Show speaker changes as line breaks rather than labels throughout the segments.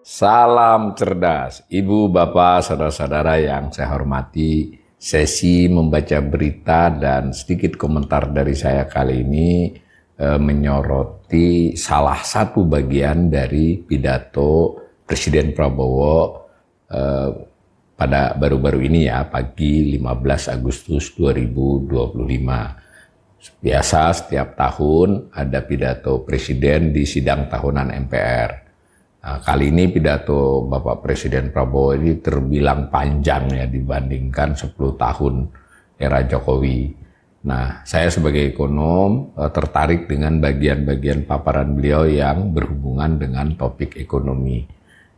Salam cerdas, Ibu, Bapak, Saudara-saudara yang saya hormati. Sesi membaca berita dan sedikit komentar dari saya kali ini menyoroti salah satu bagian dari pidato Presiden Prabowo pada baru-baru ini ya, pagi 15 Agustus 2025. Biasa setiap tahun ada pidato Presiden di sidang tahunan MPR. Nah, kali ini pidato Bapak Presiden Prabowo ini terbilang panjang ya dibandingkan 10 tahun era Jokowi. Nah, saya sebagai ekonom tertarik dengan bagian-bagian paparan beliau yang berhubungan dengan topik ekonomi.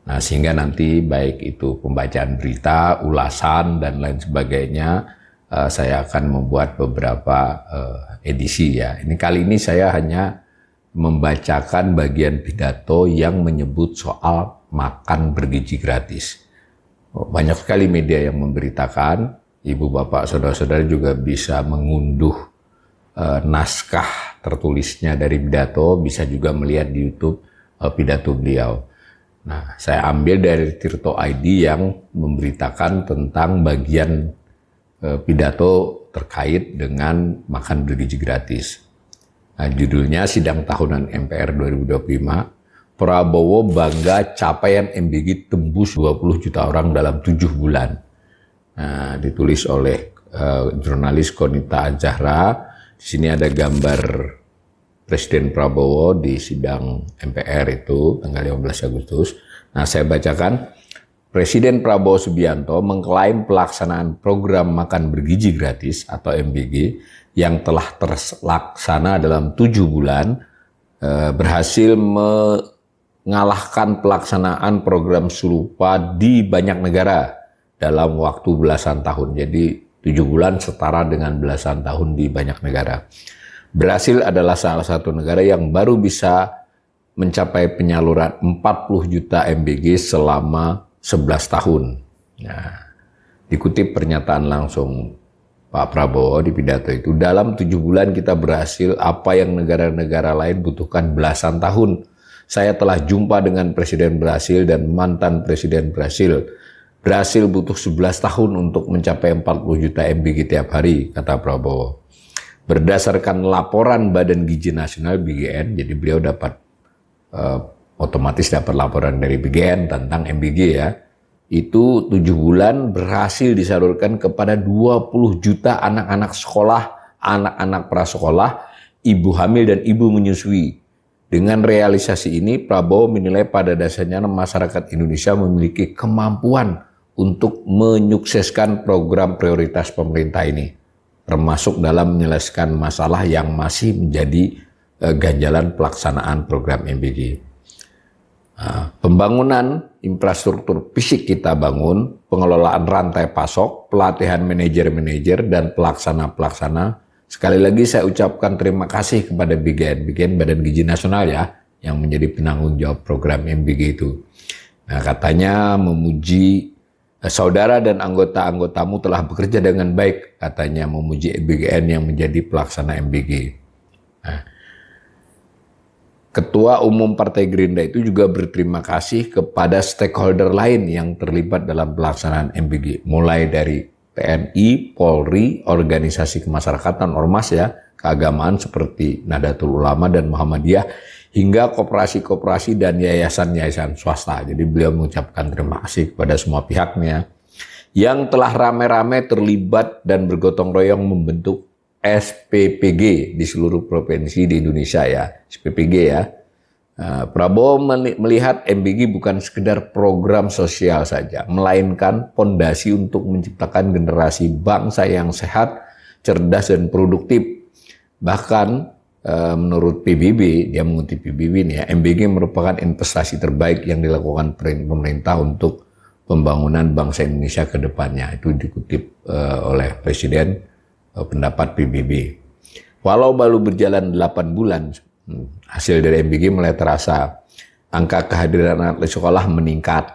Nah, sehingga nanti baik itu pembacaan berita, ulasan, dan lain sebagainya, saya akan membuat beberapa edisi ya. Ini kali ini saya hanya membacakan bagian pidato yang menyebut soal makan bergizi gratis. Banyak sekali media yang memberitakan, Ibu, Bapak, Saudara-saudara juga bisa mengunduh naskah tertulisnya dari pidato, bisa juga melihat di YouTube pidato beliau. Nah, saya ambil dari Tirto ID yang memberitakan tentang bagian pidato terkait dengan makan bergizi gratis. Nah, judulnya Sidang Tahunan MPR 2025, Prabowo bangga capaian MBG tembus 20 juta orang dalam 7 bulan. Nah, ditulis oleh jurnalis Konita Zahra. Di sini ada gambar Presiden Prabowo di sidang MPR itu tanggal 15 Agustus. Nah, saya bacakan. Presiden Prabowo Subianto mengklaim pelaksanaan program makan bergizi gratis atau MBG yang telah terlaksana dalam 7 bulan berhasil mengalahkan pelaksanaan program serupa di banyak negara dalam waktu belasan tahun. Jadi 7 bulan setara dengan belasan tahun di banyak negara. Brasil adalah salah satu negara yang baru bisa mencapai penyaluran 40 juta MBG selama 11 tahun. Nah, dikutip pernyataan langsung Pak Prabowo di pidato itu, dalam 7 bulan kita berhasil apa yang negara-negara lain butuhkan belasan tahun. Saya telah jumpa dengan Presiden Brasil dan mantan Presiden Brasil. Brasil butuh 11 tahun untuk mencapai 40 juta MBG tiap hari, kata Prabowo. Berdasarkan laporan Badan Gizi Nasional BGN, jadi beliau dapat otomatis dapat laporan dari BGN tentang MBG ya. Itu 7 bulan berhasil disalurkan kepada 20 juta anak-anak sekolah, anak-anak prasekolah, ibu hamil dan ibu menyusui. Dengan realisasi ini, Prabowo menilai pada dasarnya masyarakat Indonesia memiliki kemampuan untuk menyukseskan program prioritas pemerintah ini, termasuk dalam menyelesaikan masalah yang masih menjadi ganjalan pelaksanaan program MBG. Pembangunan infrastruktur fisik kita bangun, pengelolaan rantai pasok, pelatihan manajer-manajer dan pelaksana-pelaksana. Sekali lagi saya ucapkan terima kasih kepada BGN Badan Gizi Nasional ya, yang menjadi penanggung jawab program MBG itu. Nah, katanya memuji saudara dan anggota-anggotamu telah bekerja dengan baik, katanya memuji BGN yang menjadi pelaksana MBG. Nah, Ketua Umum Partai Gerindra itu juga berterima kasih kepada stakeholder lain yang terlibat dalam pelaksanaan MBG, mulai dari TNI, Polri, organisasi kemasyarakatan, ormas ya, keagamaan seperti Nahdlatul Ulama dan Muhammadiyah, hingga koperasi-koperasi dan yayasan-yayasan swasta. Jadi beliau mengucapkan terima kasih kepada semua pihaknya yang telah rame-rame terlibat dan bergotong royong membentuk SPPG di seluruh provinsi di Indonesia ya, SPPG ya. Prabowo melihat MBG bukan sekedar program sosial saja, melainkan pondasi untuk menciptakan generasi bangsa yang sehat, cerdas dan produktif. Bahkan menurut PBB, dia mengutip PBB nih ya, MBG merupakan investasi terbaik yang dilakukan pemerintah untuk pembangunan bangsa Indonesia ke depannya. Itu dikutip oleh Presiden pendapat PBB. Walau baru berjalan 8 bulan, hasil dari MBG mulai terasa. Angka kehadiran anak di sekolah meningkat,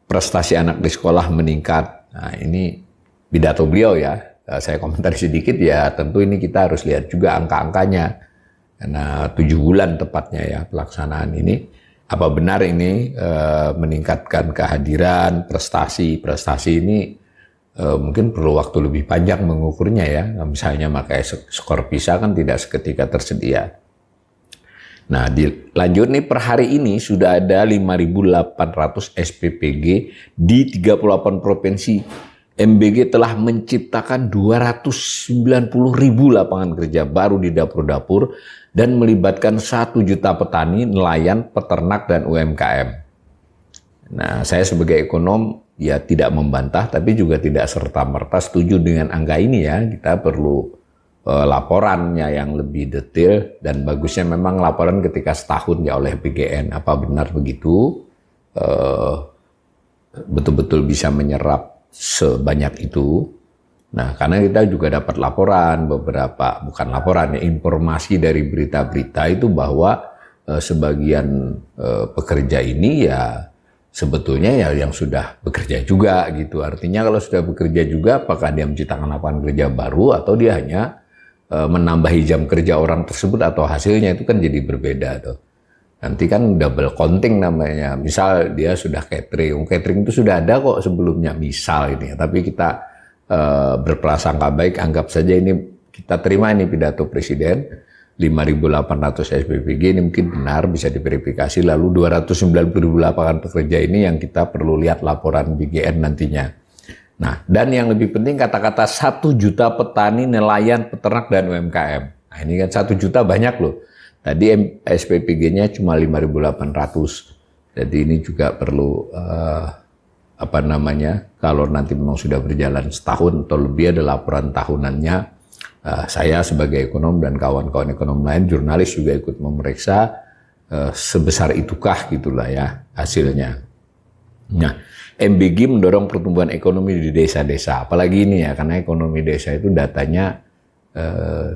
prestasi anak di sekolah meningkat. Nah, ini pidato beliau ya, saya komentari sedikit ya, tentu ini kita harus lihat juga angka-angkanya. Karena 7 bulan tepatnya ya pelaksanaan ini. Apa benar ini meningkatkan kehadiran, prestasi ini mungkin perlu waktu lebih panjang mengukurnya ya. Misalnya pakai skor PISA kan tidak seketika tersedia. Nah, dilanjut nih, per hari ini sudah ada 5.800 SPPG di 38 provinsi. MBG telah menciptakan 290.000 lapangan kerja baru di dapur-dapur dan melibatkan 1 juta petani, nelayan, peternak, dan UMKM. Nah, saya sebagai ekonom ya tidak membantah, tapi juga tidak serta-merta setuju dengan angka ini ya. Kita perlu laporannya yang lebih detail, dan bagusnya memang laporan ketika setahun ya oleh PGN. Apa benar begitu? Betul-betul bisa menyerap sebanyak itu. Nah, karena kita juga dapat laporan informasi dari berita-berita itu bahwa sebagian pekerja ini ya sebetulnya ya yang sudah bekerja juga gitu. Artinya kalau sudah bekerja juga, apakah dia menciptakan lapangan kerja baru atau dia hanya menambahi jam kerja orang tersebut, atau hasilnya itu kan jadi berbeda tuh. Nanti kan double counting namanya. Misal dia sudah catering itu sudah ada kok sebelumnya misal ini, tapi kita berprasangka baik, anggap saja ini kita terima ini pidato Presiden 5.800 SPPG ini mungkin benar, bisa diverifikasi, lalu 290.000 lapangan pekerja ini yang kita perlu lihat laporan BGN nantinya. Nah, dan yang lebih penting kata-kata 1 juta petani, nelayan, peternak, dan UMKM. Nah, ini kan 1 juta banyak loh. Tadi SPPG-nya cuma 5.800. Jadi ini juga perlu kalau nanti memang sudah berjalan setahun atau lebih ada laporan tahunannya. Saya sebagai ekonom dan kawan-kawan ekonom lain, jurnalis juga ikut memeriksa sebesar itukah gitulah ya hasilnya. Nah, MBG mendorong pertumbuhan ekonomi di desa-desa, apalagi ini ya, karena ekonomi desa itu datanya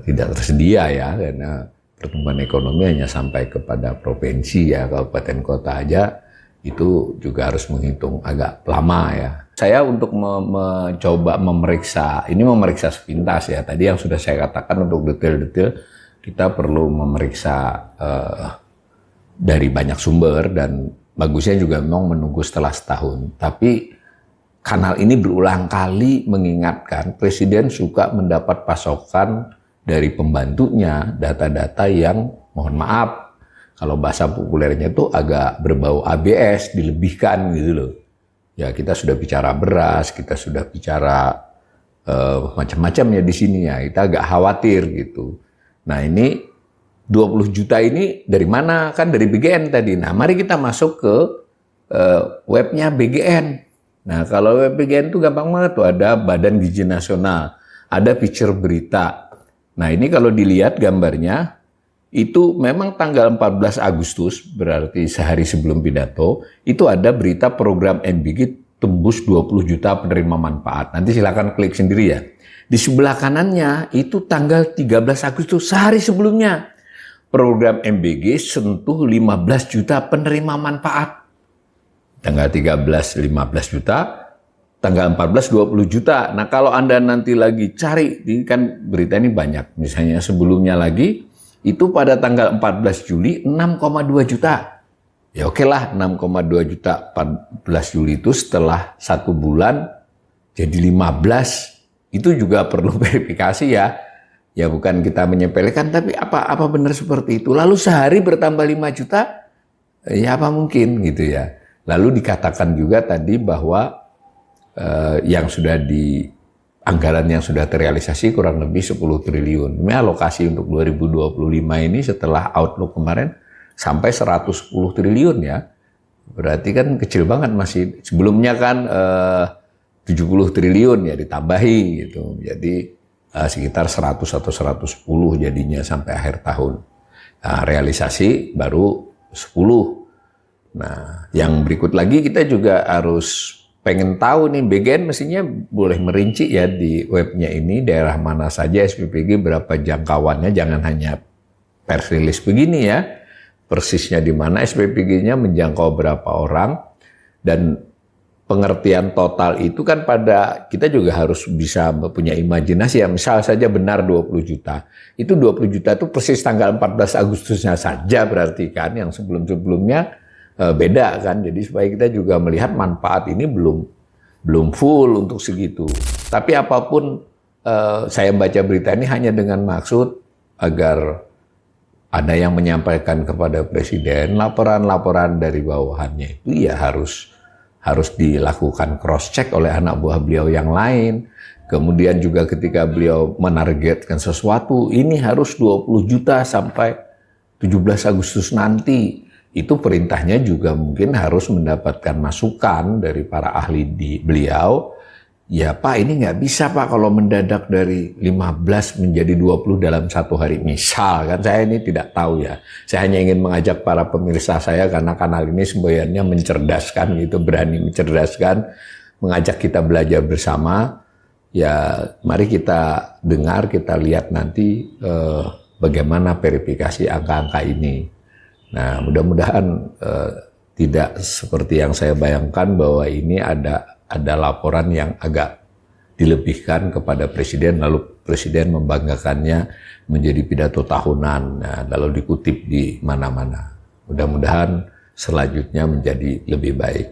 tidak tersedia ya, karena pertumbuhan ekonomi hanya sampai kepada provinsi ya, kabupaten kota aja itu juga harus menghitung agak lama ya. Saya untuk mencoba memeriksa sepintas ya, tadi yang sudah saya katakan untuk detail-detail kita perlu memeriksa dari banyak sumber, dan bagusnya juga memang menunggu setelah setahun. Tapi kanal ini berulang kali mengingatkan Presiden suka mendapat pasokan dari pembantunya data-data yang mohon maaf, kalau bahasa populernya itu agak berbau ABS, dilebihkan gitu loh. Ya, kita sudah bicara beras, kita sudah bicara macam-macam ya di sini ya, kita agak khawatir gitu. Nah, ini 20 juta ini dari mana? Kan dari BGN tadi. Nah, mari kita masuk ke webnya BGN. Nah, kalau web BGN itu gampang banget tuh, ada Badan Gizi Nasional, ada feature berita. Nah, ini kalau dilihat gambarnya, itu memang tanggal 14 Agustus, berarti sehari sebelum pidato, itu ada berita program MBG tembus 20 juta penerima manfaat. Nanti silakan klik sendiri ya. Di sebelah kanannya itu tanggal 13 Agustus, sehari sebelumnya. Program MBG sentuh 15 juta penerima manfaat. Tanggal 13 15 juta, tanggal 14 20 juta. Nah, kalau Anda nanti lagi cari, ini kan berita ini banyak. Misalnya sebelumnya lagi, itu pada tanggal 14 Juli 6,2 juta. Ya oke lah, 6,2 juta 14 Juli itu setelah 1 bulan jadi 15. Itu juga perlu verifikasi ya. Ya bukan kita menyepelekan, tapi apa benar seperti itu. Lalu sehari bertambah 5 juta, ya apa mungkin gitu ya. Lalu dikatakan juga tadi bahwa yang sudah anggaran yang sudah terrealisasi kurang lebih 10 triliun. Ini alokasi untuk 2025 ini setelah outlook kemarin sampai 110 triliun ya. Berarti kan kecil banget masih. Sebelumnya kan 70 triliun ya ditambahi gitu. Jadi sekitar 100 atau 110 jadinya sampai akhir tahun. Nah, realisasi baru 10. Nah, yang berikut lagi kita juga harus pengen tahu nih, BGN mestinya boleh merinci ya di webnya ini daerah mana saja SPPG, berapa jangkauannya, jangan hanya press release begini ya. Persisnya di mana SPPG-nya, menjangkau berapa orang, dan pengertian total itu kan pada kita juga harus bisa punya imajinasi ya. Misal saja benar 20 juta. Itu 20 juta itu persis tanggal 14 Agustusnya saja berarti kan, yang sebelum-sebelumnya beda kan. Jadi supaya kita juga melihat manfaat ini belum full untuk segitu. Tapi apapun saya baca berita ini hanya dengan maksud agar ada yang menyampaikan kepada Presiden laporan-laporan dari bawahannya itu ya harus dilakukan cross check oleh anak buah beliau yang lain. Kemudian juga ketika beliau menargetkan sesuatu, ini harus 20 juta sampai 17 Agustus nanti. Itu perintahnya juga mungkin harus mendapatkan masukan dari para ahli di beliau. Ya Pak, ini nggak bisa Pak kalau mendadak dari 15 menjadi 20 dalam satu hari. Misal kan, saya ini tidak tahu ya. Saya hanya ingin mengajak para pemirsa saya karena kanal ini semboyannya mencerdaskan gitu, berani mencerdaskan, mengajak kita belajar bersama. Ya mari kita dengar, kita lihat nanti bagaimana verifikasi angka-angka ini. Nah mudah-mudahan tidak seperti yang saya bayangkan bahwa ini ada laporan yang agak dilebihkan kepada Presiden, lalu Presiden membanggakannya menjadi pidato tahunan, nah, lalu dikutip di mana-mana. Mudah-mudahan selanjutnya menjadi lebih baik.